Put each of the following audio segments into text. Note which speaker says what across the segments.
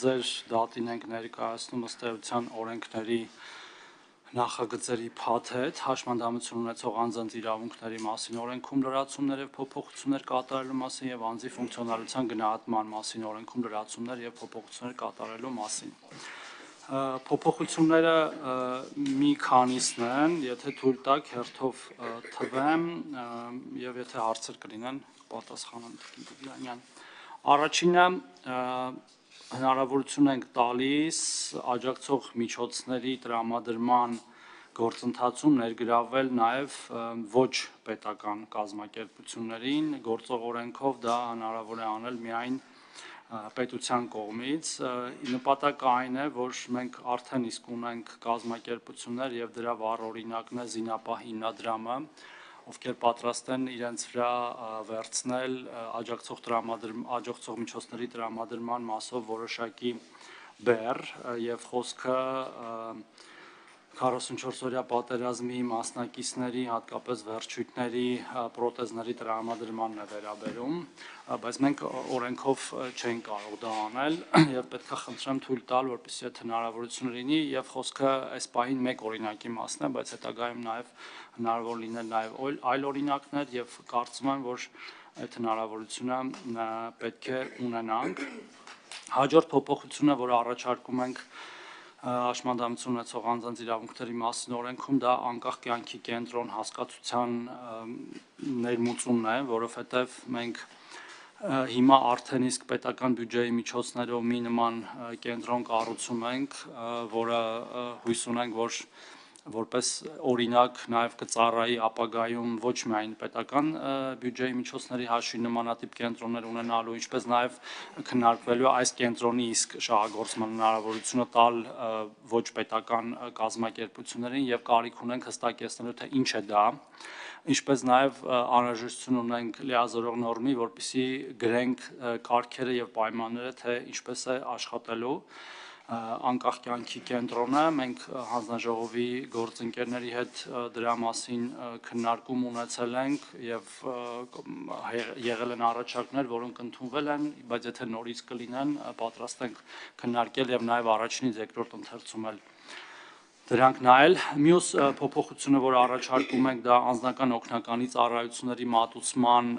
Speaker 1: ձեր դատին ենք ներկայացնում ըստ էության օրենքների նախագծերի փաթեթ հաշմանդամություն ունեցող անձանց իրավունքների մասին օրենքում լրացումներ եւ փոփոխություններ կատարելու մասին եւ անձի ֆունկցիոնալության գնահատման մասին օրենքում լրացումներ եւ փոփոխություններ կատարելու մասին։ Փոփոխությունները մի քանիսն են, եթե թույլ տաք հերթով թվեմ եւ եթե հարցեր կլինեն պատասխանեմ Տիկին։ Առաջինը հնարավորություն ենք տալիս աջակցող միջոցների տրամադրման գործընթացում ներգրավել նաև ոչ պետական կազմակերպություններին, գործող օրենքով դա հնարավոր է անել միայն պետության կողմից, նպատակը այն է, որ մենք արդեն իսկ ունենք կազմակերպություններ եւ դրա վառ օրինակն է Զինապահ հիմնադրամը, ովքեր պատրաստ են իրենց վրա վերցնել աջակցող միջոցների տրամադրման մասով որոշակի բեռ եւ խոսքը 44-օրյա պատերազմի մասնակիցների, հատկապես վերջույթների պրոթեզների տրամադրմանն է վերաբերում, բայց մենք օրենքով չենք կարող դա անել եւ պետք է խնդրեմ թույլ տալ, որպեսզի այդ հնարավորություն լինի եւ խոսքը այս պահին մեկ օրինակի մասն է, բայց հետագայում նաեւ հնարավոր լինել նաեւ այլ օրինակներ եւ կարծում եմ, որ այդ հնարավորությունը պետք է ունենանք։ Հաջորդ փոփոխությունը, որը առաջարկում ենք հաշմանդամություն ունեցող անձանց իրավունքների մասին օրենքում, դա անկախ կյանքի կենտրոն հասկացության ներմուծումն է, որովհետև մենք հիմա արդեն իսկ պետական բյուջեի միջոցներով մի նման կենտրոն կառուցում ենք, որը հույս ունենք, որ որպես օրինակ նաև կծառայի ապագայում ոչ միայն պետական բյուջեի միջոցների հաշվի նմանատիպ կենտրոններ ունենալու, ինչպես նաև քննարկվելու այս կենտրոնի իսկ շահագործման հնարավորությունը տալ ոչ պետական կազմակերպություններին եւ կարիք ունենք հստակեցնելու, թե ինչ է դա, ինչպես նաև անհրաժեշտություն ունենք լիազորող նորմի, որպեսզի գրենք կարգերը եւ պայմանները, թե ինչպես է աշխատելու անկախ կյանքի կենտրոնը, մենք հանձնաժողովի գործընկերների հետ դրա մասին քննարկում ունեցել ենք եւ եղել են առաջարկներ, որոնք ընդունվել են, բայց եթե նորից կլինեն, պատրաստ ենք քննարկել եւ նաեւ առաջինից երկրորդ ընթերցում էլ դրանք նայել։ Մյուս փոփոխությունը, որ առաջարկում ենք, դա անձնական օգնականի ծառայությունների մատուցման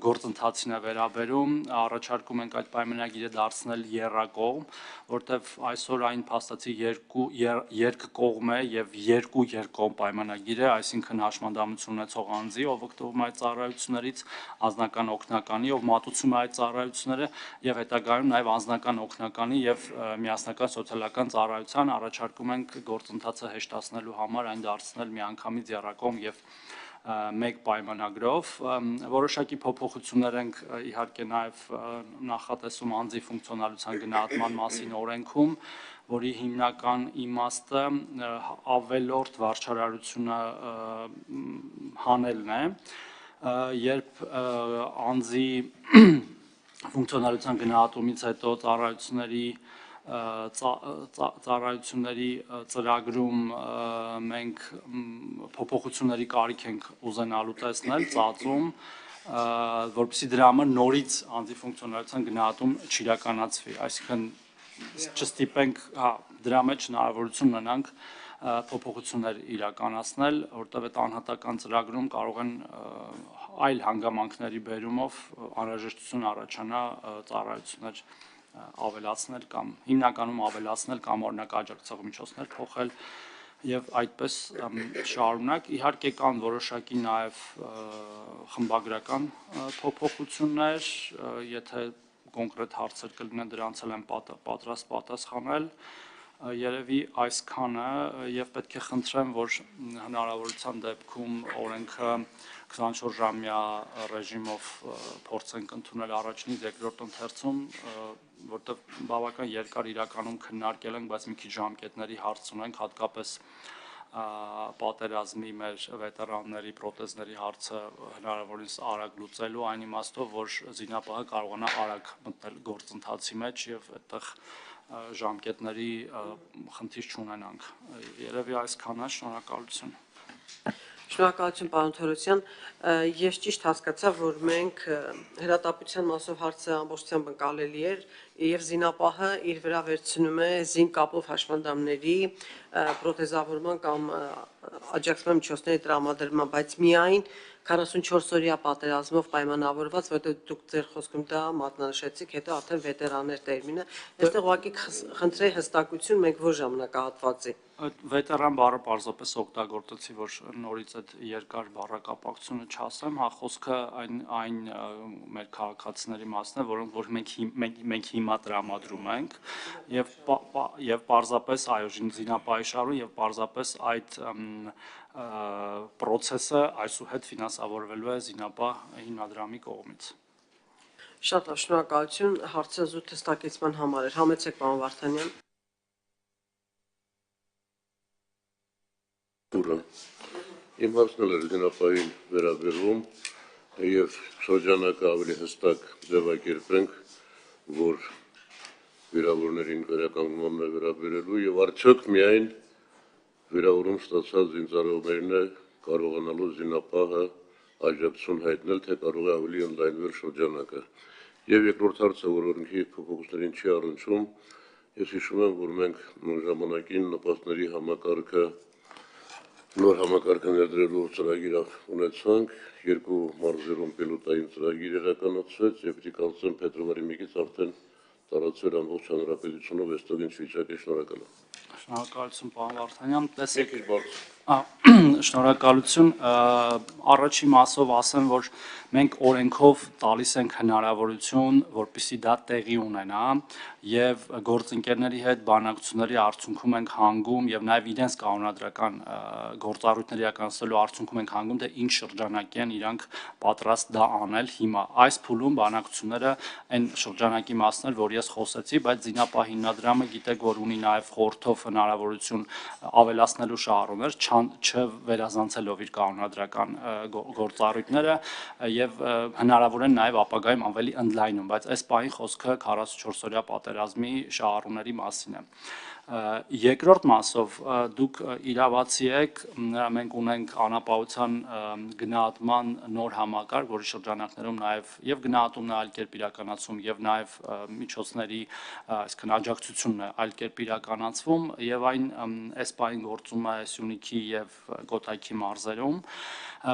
Speaker 1: գործընթացին է վերաբերում, առաջարկում ենք այդ պայմանագիրը դարձնել եռակողմ, որտեղ այսօր այն փաստացի երկկողմ է եւ երկկողմ պայմանագիր է, այսինքն հաշմանդամություն ունեցող անձի, ով օգտվում է այդ ծառայություններից, անձնական օգնականի, ով մատուցում է այդ ծառայությունները եւ հետագայում նաեւ անձնական օգնականի եւ միասնական սոցիալական ծառայության առաջարկում ենք գործընթացը հեշտացնելու համար այն դարձնել միանգամից եռակողմ եւ մեկ պայմանագրով, որոշակի փոփոխություններ ենք իհարկե նաև նախատեսում անձի ֆունկցիոնալության գնահատման մասին օրենքում, որի հիմնական իմաստը ավելորդ վարչարարությունը հանելն է, երբ անձի ֆունկցիոնալության գնահատումից հետո ծառայությունների ծրագրում մենք փոփոխությունների կարիք ենք ուզենալու տեսնել, ծածում, որպեսզի դրա համար նորից անձի ֆունկցիոնալության գնահատում չիրականացվի, այսինքն չստիպենք դրա մեջ հնարավորություն ունենանք փոփոխություններ իրականացնել, որտեղ այդ անհատական ծրագրում կարող են այլ հանգամանքների բերումով անհրաժեշտություն առաջանա ծառայություններ ավելացնել կամ հիմնականում ավելացնել կամ օրինակ աջակցող միջոցներ փոխել եւ այդպես շարունակ իհարկե կան որոշակի նաեւ խմբագրական փոփոխություններ, եթե կոնկրետ հարցեր կլինեն դրանց էլ եմ պատրաստ պատասխանել երևի այսքանը եւ պետք է խնդրեմ, որ հնարավորության դեպքում օրենքը 24-ժամյա ռեժիմով փորձենք ընդունել առաջինից երկրորդ ընթերցում, որտեղ բավական երկար իրականում քննարկել ենք, բայց մի քիչ ժամկետների հարց ունենք, հատկապես պատերազմի մեր վետերանների պրոթեզների հարցը հնարավորինս արագ լուծելու այն իմաստով, որ զինապահը կարողանա արագ մտնել գործընթացի մեջ եւ այդտեղ ժամկետների խնդիր չունենանք։ Երևի այսքանը, շնորհակալություն։
Speaker 2: Շնորհակալություն, պարոն Թորոսյան, ես ճիշտ հասկացա, որ մենք հրատապության մասով հարցը ամբողջությամբ ընկալելի էր, եւ զինապահը իր վրա վերցնում է զին կապով հաշմանդամների պրոթեզավորման կամ աջակցման միջոցների տրամադրման, բայց միայն 44 օրյա պատերազմով պայմանավորված, որտեղ դուք ձեր խոսքում դա մատնանշեցիք, հետո արդեն վետերաններ տերմինը, այստեղ ուղղակի խնդրեի հստակություն մենք որ ժամանակահատվածի։
Speaker 1: Վետերան բառը պարզապես օգտագործեցի, որ նորից այդ երկար բառակապակցությունը չասեմ, հա խոսքը այն մեր քաղաքացիների մասն է, որոնք որ մենք հիմա տրամադրում ենք եւ պարզապես այո զինապահի շարժում եւ պարզապես այդ process-ը այսուհետ ֆինանսավորվելու է զինապահ հիմնադրամի կողմից։
Speaker 2: Շատ լավ, շնորհակալություն հարցը զուտ հստակեցման համար էր։ Համեցեք, պարոն Վարդանյան։
Speaker 3: Իմ հարցն էլ էր զինապահին վերաբերում եւ շրջանակը ավելի հստակ ձևակերպենք, որ վիրավորներին վերականգնումն է վերաբերելու եւ արդյոք միայն վիրավորում ստացած զինծառայողներն է կարողանալու զինապահը աջակցություն հայտնել, թե կարող է ավելի ընդլայնվել շրջանակը։ Եվ երկրորդ հարցը, որ օրենքի փոփոխություններին չի առնչվում, ես հիշում եմ, որ մենք նույն ժամանակին նպաստների համակարգը նոր համակարգը ներդրելու ծրագիր ունեցանք, երկու մարզերում պիլոտային ծրագիր իրականացվեց եւ պիտի կարծեմ փետրվարի 1-ից արդեն տարածվել ամբողջ հանրապետությունով այստեղ ինչ վիճակ է, շնորհակալ եմ։
Speaker 1: Շնորհակալություն, պարոն Վարդանյան, տեսեք
Speaker 3: Շնորհակալություն։
Speaker 1: Շնորհակալություն, առաջի մասով ասեմ, որ մենք օրենքով տալիս ենք հնարավորություն, որպեսզի դա տեղի ունենա եւ գործընկերների հետ բանակցությունների արդյունքում ենք հանգում եւ նաեւ իրենց կանոնադրական գործառույթների իրականացնելու արդյունքում ենք հանգում, թե ինչ շրջանակի են իրանք պատրաստ դա անել հիմա։ Այս փուլում բանակցությունները այն շրջանակի մասն էր, որ ես խոսեցի, բայց զինապահ հիմնադրամը գիտեք, որ ունի նաեւ խորհրդով հնարավորություն ավելացնելու շահառուներ, չվերազանցելով իր կանոնադրական գործառույթները եւ հնարավոր են նաեւ ապագայում ավելի ընդլայնում, բայց այս պահին խոսքը 44 օրյա պատերազմի շահառուների մասին է։ Երկրորդ մասով դուք իրավացի եք, մենք ունենք անապահության գնահատման նոր համակարգ, որի շրջանակներում նաև եւ գնահատումն է այլ կերպ իրականացում եւ նաև միջոցների, այսինքն աջակցությունն է այլ կերպ իրականացվում եւ այն այս պահին գործում է Սյունիքի եւ Կոտայքի մարզերում,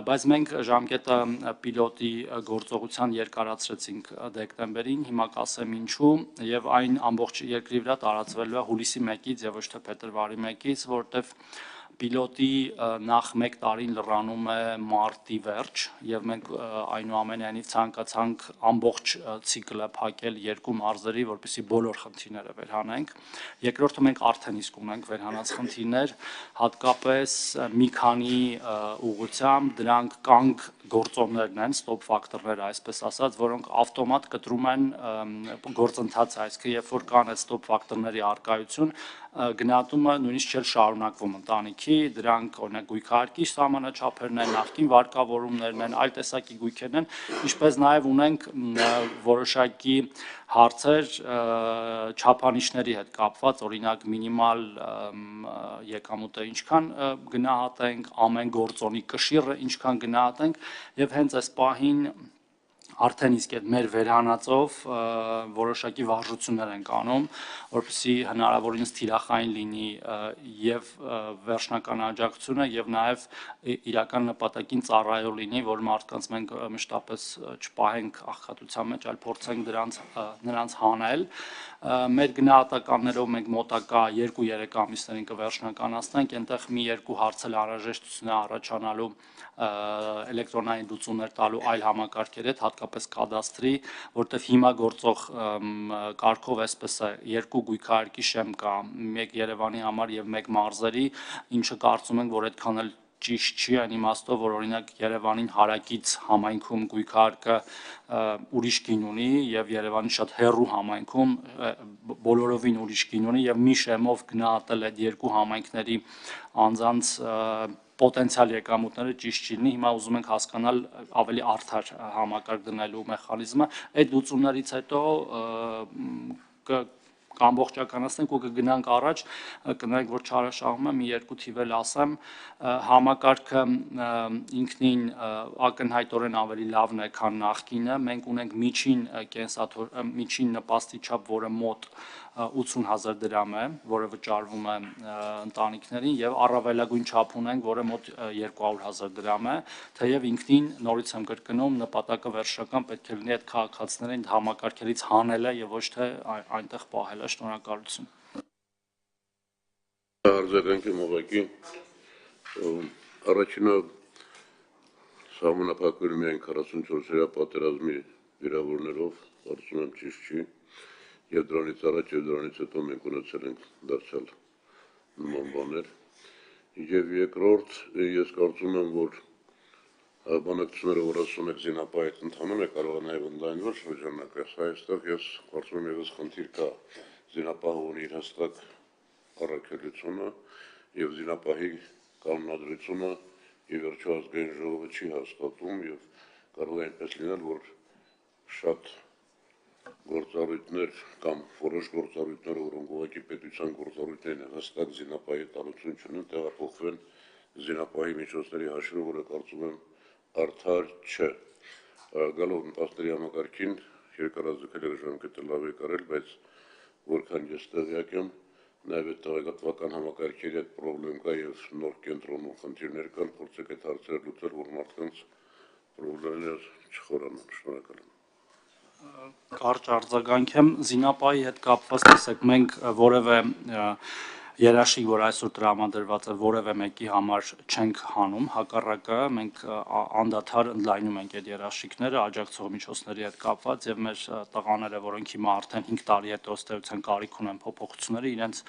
Speaker 1: բայց մենք ժամկետը պիլոտի գործողության երկարացրեցինք դեկտեմբերին, հիմա կասեմ ինչու եւ այն ամբողջ երկրի վրա տարածվելու է հուլիսի 1-ից եւ ոչ թե փետրվարի 1-ից, որտեվ պիլոտի նախ 1 տարին լրանում է մարտի վերջ եւ մենք այնուամենայնիվ ցանկացանք ամբողջ ցիկլը փակել երկու մարզերի, որպեսզի բոլոր խնդիրները վերհանենք։ Երկրորդը մենք արդեն իսկ ունենք վերհանած խնդիրներ, հատկապես մի քանի ուղղությամբ դրանք կանգ գործոններն են, stop factor-ները, այսպես ասած, որոնք ավտոմատ կտրում են գործընթացը, այսինքն երբ որ կան այդ stop factor-ների առկայություն, գնահատումը նույնիսկ չէր շարունակվում ընտանիքի, դրանք օրինակ գույքահարկի սահմանաչափերն են, նախկին վարկավորումներն են, այլ տեսակի գույքերն են, ինչպես նաև ունենք որոշակի հարցեր չափանիշների հետ կապված, օրինակ մինիմալ եկամուտը ինչքան գնահատենք, ամեն գործոնի կշիռը ինչքան գնահատենք եւ հենց այս պահին արդեն իսկ այդ մեր վերհանածով որոշակի վարժություններ ենք անում, որպեսզի հնարավորինս թիրախային լինի եւ վերջնական աջակցությունը եւ նաեւ իրական նպատակին ծառայող լինի, որ մարդկանց մենք մշտապես չպահենք աղքատության մեջ, այլ փորձենք նրանց հանել։ Մեր գնահատականներով մենք մոտակա 2-3 ամիսներին կվերջնականացնենք, այնտեղ մի երկու հարց էլ անհրաժեշտություն է առաջանալու էլեկտրոնային լուծումներ տալու այլ համակարգեր հետ, հատկապես կադաստրի, որտեղ հիմա գործող կարգով այսպես է, երկու գույքահարկի շեմ կա, մեկ Երևանի համար եւ մեկ մարզերի, ինչը կարծում ենք, որ այդքան էլ ճիշտ չի այն իմաստով, որ օրինակ Երևանին հարակից համայնքում գույքահարկը ուրիշ գին ունի եւ Երևանի շատ հեռու համայնքում բոլորովին ուրիշ գին ունի եւ մի շեմով գնահատել այդ երկու համայնքների անձանց պոտենցիալ եկամուտները ճիշտ չի լինի, հիմա ուզում ենք հասկանալ ավելի արդար համակարգ դնելու մեխանիզմը, այդ լուծումներից հետո կամբողջականացնենք ու կգնանք առաջ, կներեք, որ չարաշահում եմ, մի երկու թիվ էլ ասեմ, համակարգը ինքնին ակնհայտորեն ավելի լավն է, քան նախկինը, մենք ունենք միջին նպաստի չափ, որը մոտ 80,000 դրամ է, որը վճարվում է ընտանիքներին եւ առավելագույն չափ ունենք, որը մոտ 200,000 դրամ է, թեև ինքնին նորից եմ կրկնում, նպատակը վերջնական պետք է լինի այդ քաղաքացիներին համակարգերից հանելը եւ ոչ թե այնտեղ պահելը։ Շնորհակալություն։
Speaker 3: Արձագանքի մողակի առաջինը սահմանափակվել միայն 44-օրյա պատերազմի վիրավորներով, կարծում եմ ճիշտ չի, եւ դրանից առաջ եւ դրանից հետո մենք ունեցել ենք դարձյալ նման բաներ։ Եվ երկրորդ, ես կարծում եմ, որ բանակցությունները, որ ասում եք զինապահի ընդհանում է, կարող է նաեւ ընդլայնվել շրջանակը, այստեղ ես կարծում եմ եւս խնդիր կա, զինապահը ունի իր հստակ առաքելությունը եւ զինապահի կանոնադրությունը ի վերջո ազգային ժողովը չի հաստատում եւ կարող է այնպես լինել, որ շատ գործառույթներ կամ որոշ գործառույթներ, որոնք ուղղակի պետության գործառույթներն են, հստակ զինապահի տարածություն չունեն, տեղափոխվեն զինապահի միջոցների հաշվին, որը կարծում եմ արդար չէ։ Գալով նպաստների համակարգին երկարաձգել ժամկետը լավ է կարել, բայց որքան ես տեղյակ եմ, նաև այդ տեղեկատվական համակարգերի հետ պրոբլեմ կա եւ նոր կենտրոնում խնդիրներ կան, փորձեք այդ հարցերը լուծել, որ մարդկանց պրոբլեմներ չխորանան։ Շնորհակալ եմ։
Speaker 1: Կարճ արձագանք եմ զինապահի հետ կապված, տեսեք, մենք որևէ երաշխիք, որ այսօր տրամադրված է, որևէ մեկի համար չենք հանում, հակառակը մենք անդադար ընդլայնում ենք այդ երաշխիքները աջակցող միջոցների հետ կապված եւ մեր տղաները, որոնք հիմա արդեն 5 տարի հետո ըստեյության կարիք ունեն փոփոխությունների, իրենց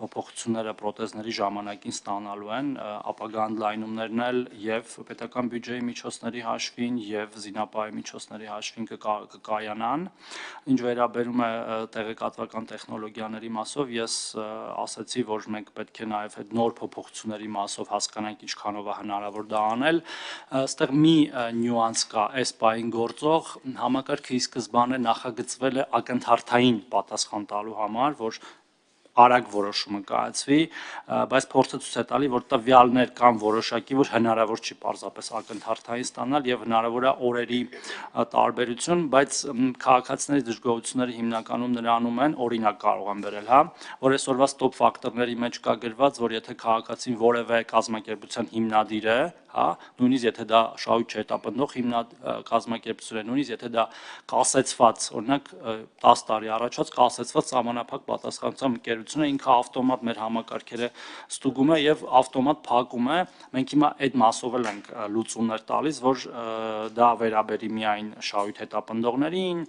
Speaker 1: փոփոխությունները պրոթեզների ժամանակին ստանալու են, ապագա ընդլայնումներն էլ եւ պետական բյուջեի միջոցների հաշվին եւ զինապահի միջոցների հաշվին կկայանան։ Ինչ վերաբերում է տեղեկատվական տեխնոլոգիաների մասով, ես ասացի, որ մենք պետք է նաև այդ նոր փոփոխությունների մասով հասկանանք ինչքանով է հնարավոր դա անել։ Այստեղ մի նյուանս կա, այս պահին գործող համակարգը ի սկզբանե նախագծվել է ակնթարթային պատասխան տալու համար, որ արագ որոշումը կայացվի, բայց փորձը ցույց է տալի, որ տվյալներ կան որոշակի, որ հնարավոր չի պարզապես ակնթարթային ստանալ եւ հնարավոր է օրերի տարբերություն, բայց քաղաքացիների դժգոհությունները հիմնականում նրանում են, օրինակ կարող եմ վերել, որ այսօրվա ստոպ ֆակտորների մեջ կա գրված, որ եթե քաղաքացին որևէ կազմակերպության հիմնադիր է, նույնիսկ եթե դա շահույթ չհետապնդող կազմակերպություն է, նույնիսկ եթե դա կասեցված, օրինակ 10 տարի առաջված կասեցված սահմանափակ պատասխանատվության ընկերություն է, ինքը ավտոմատ մեր համակարգերը ստուգում է եւ ավտոմատ փակում է։ Մենք հիմա այդ մասով էլ ենք լուծումներ տալիս, որ դա վերաբերի միայն շահույթ հետապնդողներին,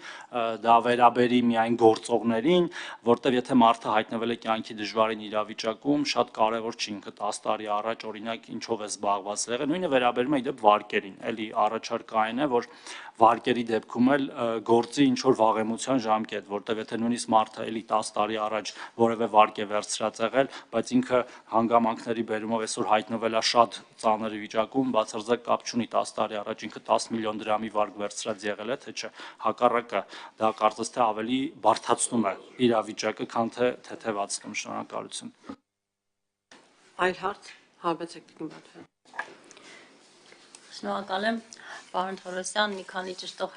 Speaker 1: դա վերաբերի միայն գործողներին, որտեղ եթե մարդը հայտնվել է կյանքի դժվարին իրավիճակում, շատ կարևոր չի ինքը 10 տարի առաջ օրինակ ինչով է զբաղված եղել, նույնը վերաբերում է իդեպ վարկերին, էլի առաջարկը այն է, որ վարկերի դեպքում էլ գործի ինչ որ վաղեմության ժամկետ, որտեղ եթե նույնիսկ մարդը էլի 10 տարի առաջ որևէ վարկ է վերցրած եղել, բայց ինքը հանգամանքների բերումով այսօր հայտնվել է շատ ծանր վիճակում, բացարձակ կապ չունի 10 տարի առաջ ինքը 10 միլիոն դրամի վարկ վերցրած եղել է, թե չէ, հակառակը դա կարծես թե ավելի բարդացնում է իրավիճակը, քան թե թեթևացնում։ Շնորհակալություն։
Speaker 2: Այլ հարց, հարբեցեք տիկին Բաթյան։
Speaker 4: Շնորհակալ եմ, պարոն Թորոսյան, մի քանի ճշտող